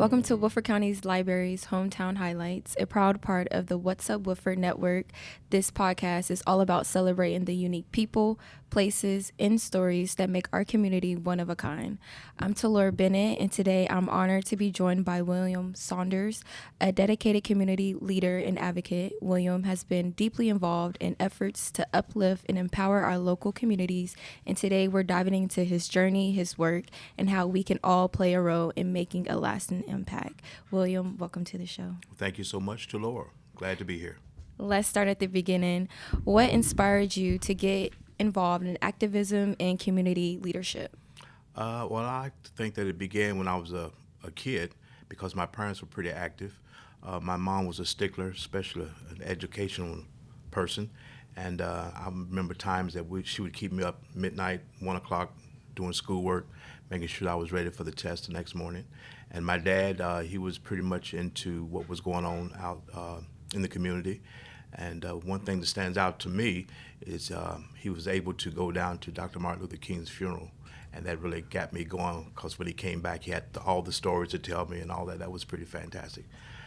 Welcome to Woodford County's Library's Hometown Highlights, a proud part of the What's Up Woodford network. This podcast is all about celebrating the unique people, places, and stories that make our community one of a kind. I'm Talora Bennett, and today I'm honored to be joined by William Saunders, a dedicated community leader and advocate. William has been deeply involved in efforts to uplift and empower our local communities, and today we're diving into his journey, his work, and how we can all play a role in making a lasting impact. William, welcome to the show. Thank you so much to Laura. Glad to be here. Let's start at the beginning. What inspired you to get involved in activism and community leadership? Well, I think that it began when I was a kid because my parents were pretty active. My mom was a stickler, especially an educational person. And I remember times that she would keep me up midnight, 1 o'clock, doing schoolwork, making sure I was ready for the test the next morning. And my dad, he was pretty much into what was going on out in the community. And one thing that stands out to me is he was able to go down to Dr. Martin Luther King's funeral. And that really got me going because when he came back, he had all the stories to tell me and all that. That was pretty fantastic.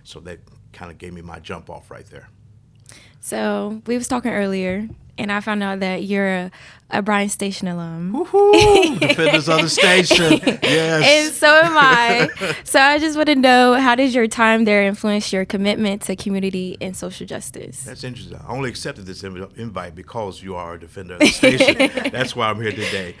So that kind of gave me my jump off right there. So we was talking earlier, and I found out that you're a Bryan Station alum. Woohoo! Defenders of the station. Yes. And so am I. So I just want to know, how did your time there influence your commitment to community and social justice? That's interesting. I only accepted this invite because you are a defender of the station. That's why I'm here today.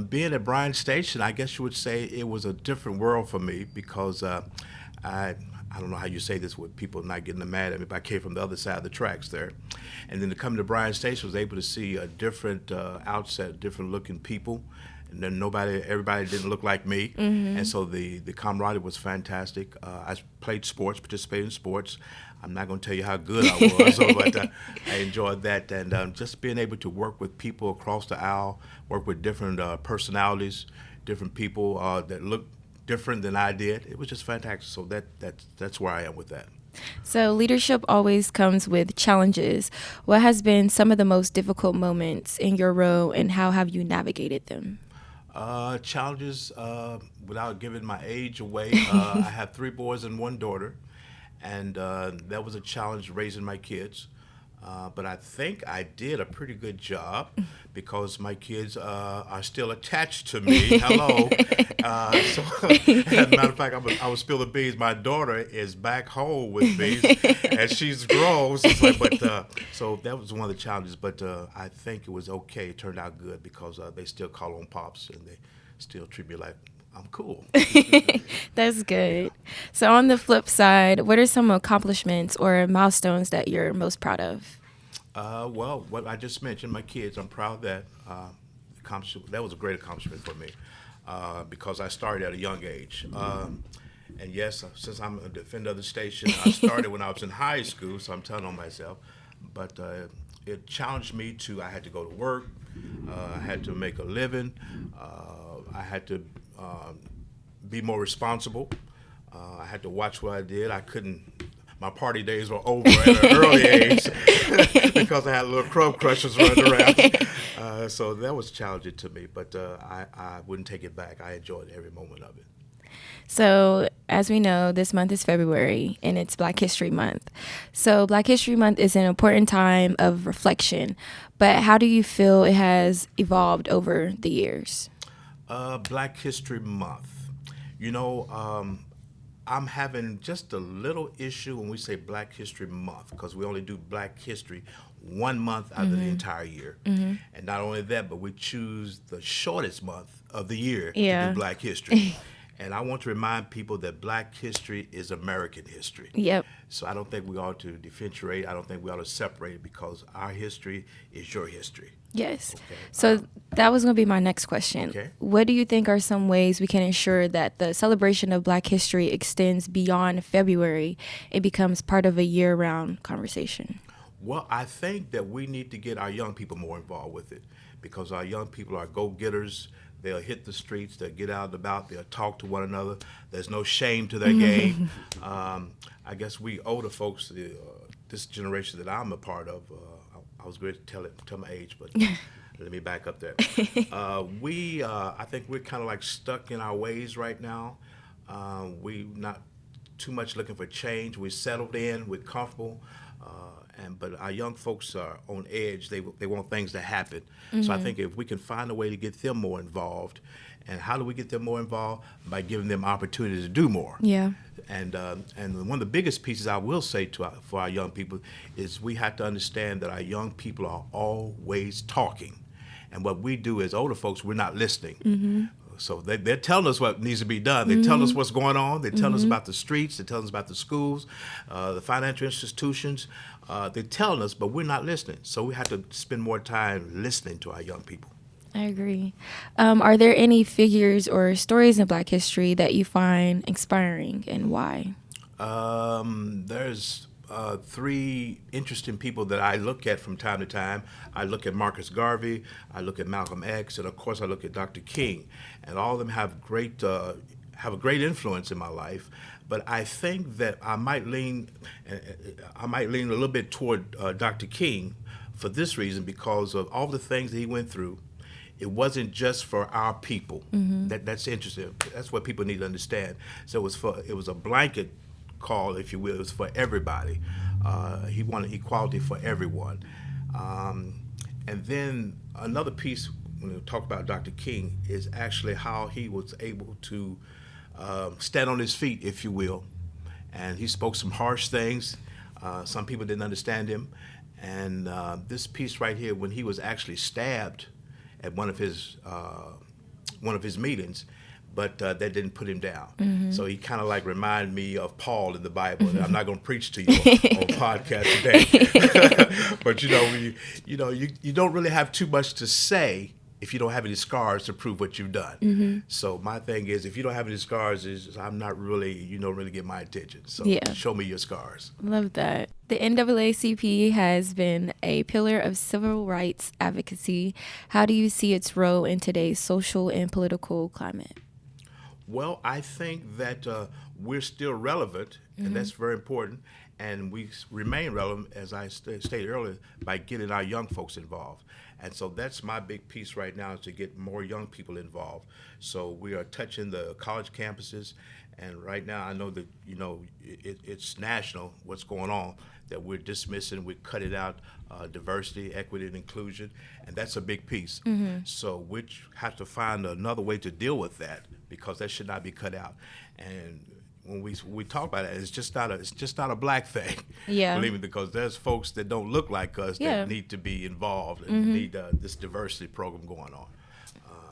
Being at Bryan Station, I guess you would say it was a different world for me because I don't know how you say this with people not getting mad at me, but I came from the other side of the tracks there. And then to come to Bryan Station, I was able to see a different outset, different looking people. And then everybody didn't look like me. Mm-hmm. And so the camaraderie was fantastic. I played sports, participated in sports. I'm not going to tell you how good I was, but I enjoyed that. And just being able to work with people across the aisle, work with different personalities, different people that look different than I did. It was just fantastic. So that's where I am with that. So leadership always comes with challenges. What has been some of the most difficult moments in your role, and how have you navigated them? Challenges, without giving my age away, I have 3 boys and 1 daughter, and that was a challenge raising my kids. But I think I did a pretty good job because my kids are still attached to me. Hello. So, as a matter of fact, I will spill the beans. My daughter is back home with me, and she's grown. So that was one of the challenges. But I think it was okay. It turned out good because they still call on Pops, and they still treat me like I'm cool. That's good. So on the flip side, what are some accomplishments or milestones that you're most proud of? Well, what I just mentioned, my kids, I'm proud of that. That was a great accomplishment for me because I started at a young age. And yes, since I'm a defender of the station, I started when I was in high school, so I'm telling on myself. But it challenged me I had to go to work, I had to make a living, I had to be more responsible. I had to watch what I did. My party days were over at an early age because I had little crumb crushers running around. So that was challenging to me, but I wouldn't take it back. I enjoyed every moment of it. So, as we know, this month is February, and it's Black History Month. So, Black History Month is an important time of reflection, but how do you feel it has evolved over the years? Black History Month. You know, I'm having just a little issue when we say Black History Month because we only do Black History 1 month out of the entire year. Mm-hmm. And not only that, but we choose the shortest month of the year to do Black History. And I want to remind people that Black history is American history. Yep. So I don't think we ought to differentiate. I don't think we ought to separate it because our history is your history. Yes. Okay. So that was going to be my next question. Okay. What do you think are some ways we can ensure that the celebration of Black history extends beyond February and becomes part of a year-round conversation? Well, I think that we need to get our young people more involved with it because our young people are go-getters. They'll hit the streets, they'll get out and about, they'll talk to one another. There's no shame to their game. I guess we older folks, this generation that I'm a part of, I was going to tell my age, but let me back up there. I think we're kind of like stuck in our ways right now. We not too much looking for change. We're settled in. We're comfortable. But our young folks are on edge. They want things to happen. So I think if we can find a way to get them more involved, and how do we get them more involved? By giving them opportunity to do more. Yeah. And one of the biggest pieces I will say for our young people is we have to understand that our young people are always talking, and what we do as older folks, we're not listening. So they're telling us what needs to be done. They're telling us what's going on. They're telling us about the streets. They're telling us about the schools, the financial institutions. They're telling us, but we're not listening. So we have to spend more time listening to our young people. I agree. Are there any figures or stories in Black history that you find inspiring, and why? There's three interesting people that I look at from time to time. I look at Marcus Garvey, I look at Malcolm X, and of course I look at Dr. King. And all of them have a great influence in my life. But I think that I might lean a little bit toward Dr. King for this reason, because of all the things that he went through. It wasn't just for our people. That's interesting. That's what people need to understand. So it was a blanket call, if you will. It was for everybody. He wanted equality for everyone. And then another piece when we talk about Dr. King is actually how he was able to stand on his feet, if you will. And he spoke some harsh things. Some people didn't understand him. And this piece right here, when he was actually stabbed at one of his meetings, but that didn't put him down. So he kind of like reminded me of Paul in the Bible. And I'm not going to preach to you on podcast today, but you don't really have too much to say if you don't have any scars to prove what you've done. So my thing is, if you don't have any scars, I'm not really, you don't really get my attention. So show me your scars. Love that. The NAACP has been a pillar of civil rights advocacy. How do you see its role in today's social and political climate? Well, I think that we're still relevant, and that's very important. And we remain relevant, as I stated earlier, by getting our young folks involved. And so that's my big piece right now, is to get more young people involved. So we are touching the college campuses, and right now I know that it's national what's going on, that we're dismissing, we're cutting out diversity, equity, and inclusion, and that's a big piece. So we have to find another way to deal with that, because that should not be cut out. And when we talk about it, it's just not a black thing. Yeah. Believe me, because there's folks that don't look like us that need to be involved and need this diversity program going on.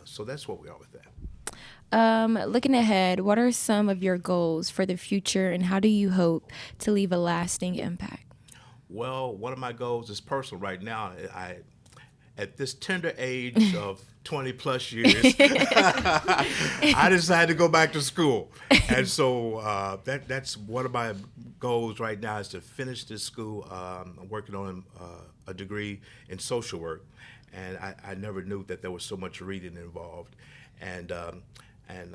So that's what we are with that. Looking ahead, what are some of your goals for the future, and how do you hope to leave a lasting impact? Well, one of my goals is personal right now. At this tender age of 20 plus years, I decided to go back to school. And so that's one of my goals right now, is to finish this school. I'm working on a degree in social work, and I never knew that there was so much reading involved. And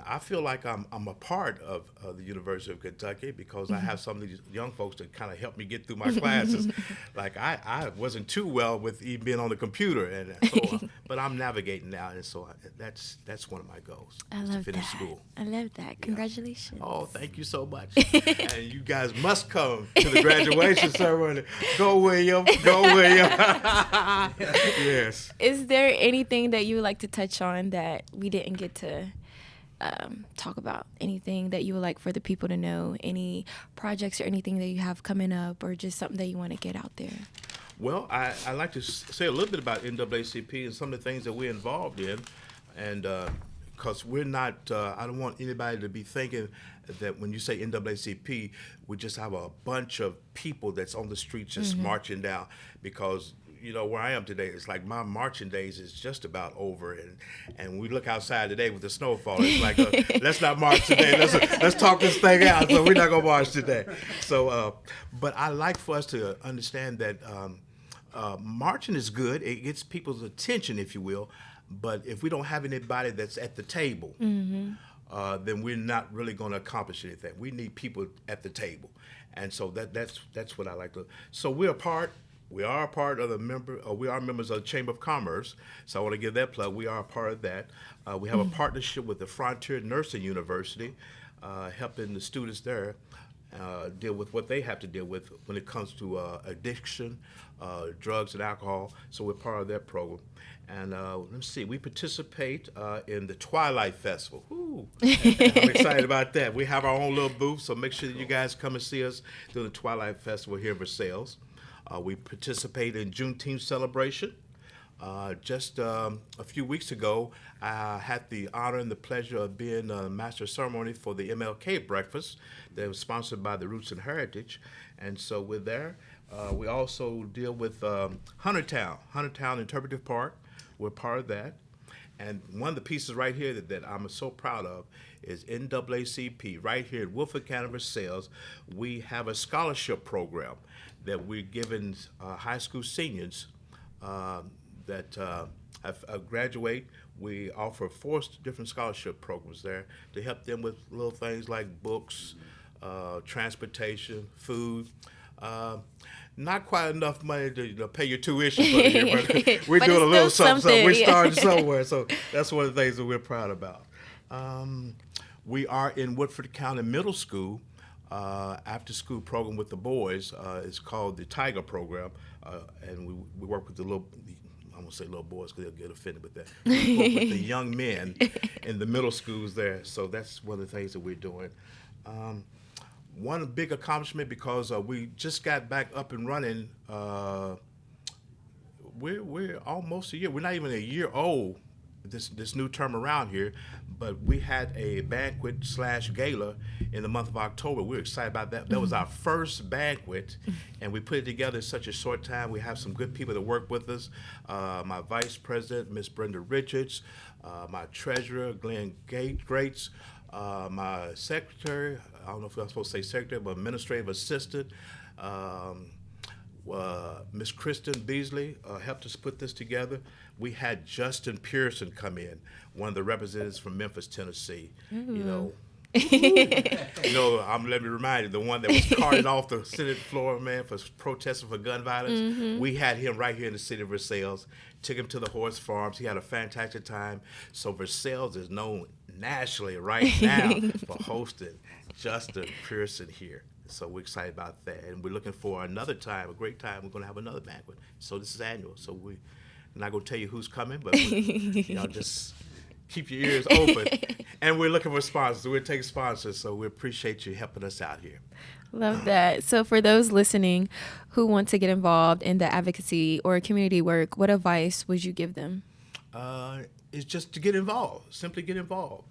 I feel like I'm a part of the University of Kentucky, because I have some of these young folks that kind of help me get through my classes. Like I wasn't too well with even being on the computer, and so, but I'm navigating now, and so that's one of my goals. I love to finish that. school. I love that. Congratulations. Oh, thank you so much. And you guys must come to the graduation ceremony. Go William. Go William. Yes. Is there anything that you would like to touch on that we didn't get to talk about? Anything that you would like for the people to know? Any projects or anything that you have coming up, or just something that you want to get out there? Well, I like to say a little bit about NAACP and some of the things that we're involved in, and because we're not, I don't want anybody to be thinking that when you say NAACP, we just have a bunch of people that's on the streets just marching down, because where I am today, it's like my marching days is just about over, and we look outside today with the snowfall. It's like, let's not march today. Let's talk this thing out. So we're not gonna march today. So, but I like for us to understand that marching is good. It gets people's attention, if you will. But if we don't have anybody that's at the table, then we're not really going to accomplish anything. We need people at the table, and so that's what I like to. So we are a part of we are members of the Chamber of Commerce, so I want to give that plug. We are a part of that. We have a partnership with the Frontier Nursing University. helping the students there deal with what they have to deal with when it comes to addiction, drugs, and alcohol. So we're part of that program. And let's see, we participate in the Twilight Festival. Ooh, I'm excited about that. We have our own little booth, so make sure that you guys come and see us during the Twilight Festival here in Versailles. We participate in Juneteenth celebration. Just a few weeks ago, I had the honor and the pleasure of being a master of ceremony for the MLK breakfast that was sponsored by the Roots and Heritage. And so we're there. We also deal with Huntertown Interpretive Park. We're part of that. And one of the pieces right here that I'm so proud of is NAACP. Right here at Wolford County Versailles, we have a scholarship program that we're giving high school seniors that graduate. We offer 4 different scholarship programs there to help them with little things like books, transportation, food. Not quite enough money to pay your tuition for the year, but we're But doing a it's little still something. We're something. starting somewhere, so that's one of the things that we're proud about. We are in Woodford County Middle School after school program with the boys. It's called the Tiger Program, and we work with the little, I won't say little boys because they'll get offended with that. We work with the young men in the middle schools there, so that's one of the things that we're doing. One big accomplishment because we just got back up and running. We're almost a year. We're not even a year old this new term around here, but we had a banquet / gala in the month of October. We're excited about that. That was our first banquet, and we put it together in such a short time. We have some good people that work with us. My vice president, Miss Brenda Richards, my treasurer, Glenn Grates, my secretary, I don't know if I'm supposed to say secretary, but administrative assistant, Miss Kristen Beasley helped us put this together. We had Justin Pearson come in, one of the representatives from Memphis, Tennessee. Let me remind you, the one that was carted off the Senate floor, man, for protesting for gun violence. We had him right here in the city of Versailles. Took him to the horse farms. He had a fantastic time. So Versailles is known nationally right now for hosting Justin Pearson here. So we're excited about that. And we're looking for another time, a great time. We're going to have another banquet. So this is annual. So we're not going to tell you who's coming, but y'all just keep your ears open. And we're looking for sponsors. We're taking sponsors. So we appreciate you helping us out here. Love that. So for those listening who want to get involved in the advocacy or community work, what advice would you give them? Is just to get involved. Simply get involved.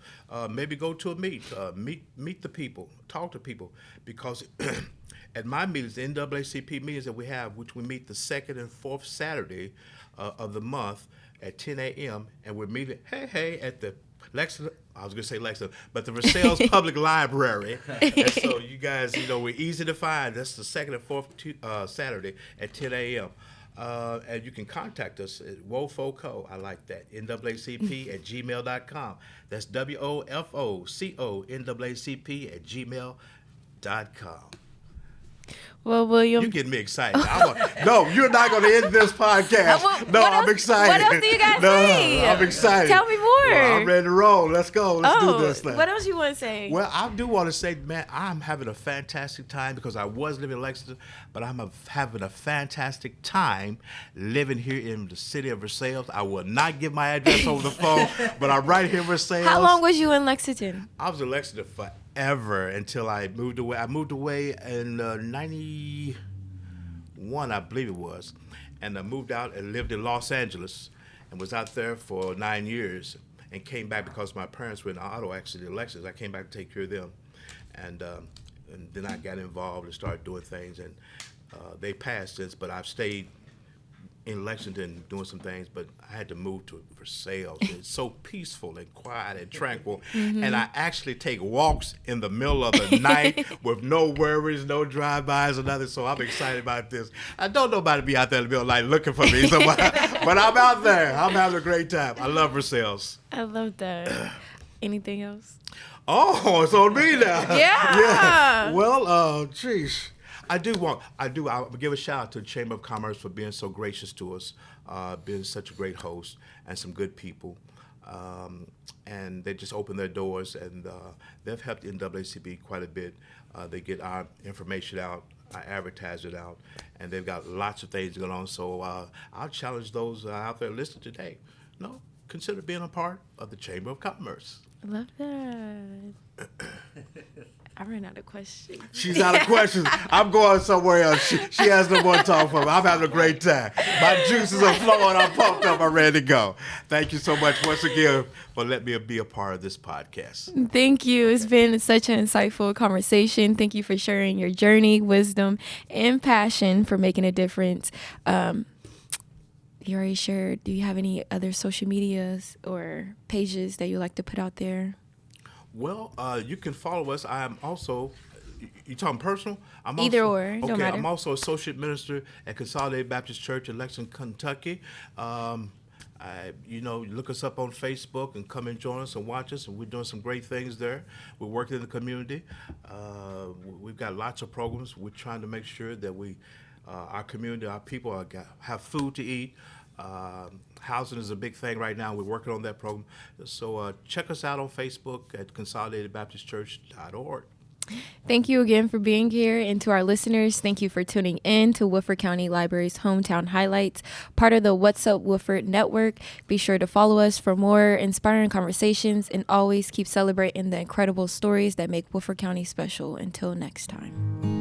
Maybe go to a meet the people, talk to people, because at my meetings, the NAACP meetings that we have, which we meet the second and fourth Saturday of the month at 10 a.m., and we're meeting, at the Lexington, I was going to say Lexington, but the Versailles Public Library. And so you guys, we're easy to find. That's the second and fourth Saturday at 10 a.m. And you can contact us at WOFOCO. I like that. NAACP@gmail.com. That's WOFOCO NAACP@gmail.com. Well, William, You're getting me excited. No, you're not going to end this podcast. I'm excited. What else do you guys say? I'm excited. Tell me more. Well, I'm ready to roll. Let's go. Let's do this now. What else you want to say? Well, I do want to say, man, I'm having a fantastic time because I was living in Lexington, but I'm having a fantastic time living here in the city of Versailles. I will not give my address over the phone, but I'm right here in Versailles. How long was you in Lexington? I was in Lexington forever until I moved away. I moved away in 91, I believe it was, and I moved out and lived in Los Angeles and was out there for 9 years and came back because my parents were in an auto accident in Lexington. I came back to take care of them, and then I got involved and started doing things, and they passed since, but I've stayed in Lexington doing some things, but I had to move to Versailles. It's so peaceful and quiet and tranquil. And I actually take walks in the middle of the night with no worries, no drive-bys or nothing. So I'm excited about this. I don't know nobody be out there in the middle of the night looking for me, but I'm out there. I'm having a great time. I love Versailles. I love that. Anything else? Oh, it's on me now. Yeah. Well, geez. I'll give a shout out to the Chamber of Commerce for being so gracious to us, being such a great host and some good people. And they just open their doors, and they've helped the NAACP quite a bit. They get our information out, I advertise it out, and they've got lots of things going on. So I'll challenge those out there listening today. No, consider being a part of the Chamber of Commerce. I love that. I ran out of questions. She's out of questions. I'm going somewhere else. She has no more to talk for me. I'm having a great time. My juices are flowing. I'm pumped up. I'm ready to go. Thank you so much once again for letting me be a part of this podcast. Thank you. It's been such an insightful conversation. Thank you for sharing your journey, wisdom, and passion for making a difference. You already shared. Do you have any other social medias or pages that you like to put out there? Well, you can follow us. I am also, you talking personal? I'm Either also, or, don't okay, matter. I'm also associate minister at Consolidated Baptist Church in Lexington, Kentucky. Look us up on Facebook and come and join us and watch us. And we're doing some great things there. We're working in the community. We've got lots of programs. We're trying to make sure that our community, our people have food to eat. Housing is a big thing right now. We're working on that program. So check us out on Facebook at consolidatedbaptistchurch.org. Thank you again for being here. And to our listeners, thank you for tuning in to Woodford County Library's Hometown Highlights, part of the What's Up Woodford Network. Be sure to follow us for more inspiring conversations and always keep celebrating the incredible stories that make Woodford County special. Until next time.